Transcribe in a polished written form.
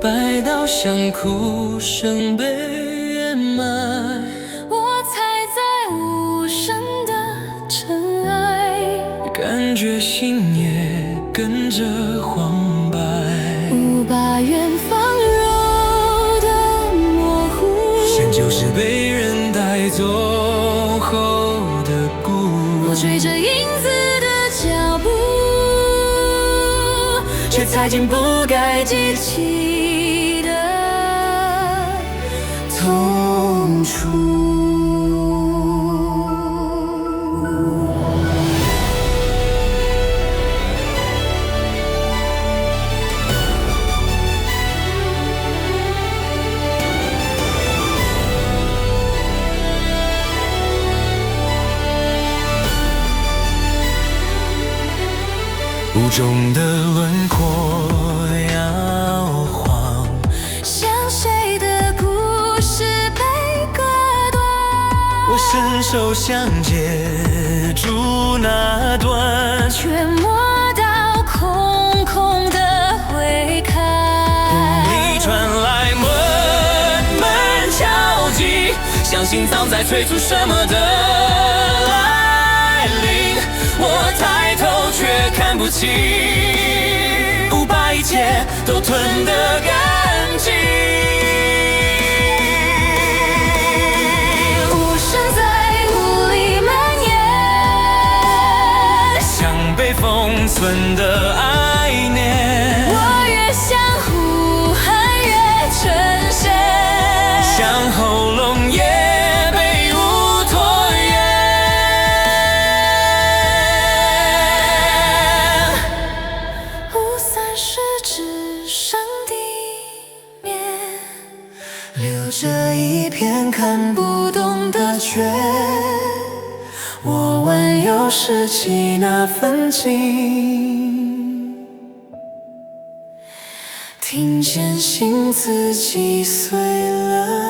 白到像哭声被掩埋。我踩在无声的尘埃，感觉心也跟着黄白。无把远方揉得模糊，线就是被人带走后的孤。我追着影子的脚步，却踩进不该记起的痛楚。雾中的轮廓摇晃，像谁的故事被割断。我伸手想接住那段，却摸到空空的回龛。梦里传来闷闷敲击，像心脏在催促什么的来临。我抬头却看不清，不把一切都吞得干净。无声在雾里蔓延，像被封存的爱念。我越想呼喊越沉陷，像喉咙也被雾拖延。雾散时只剩地面，留着一片看不懂的缺。我弯腰拾起那份情，听见心自己碎了。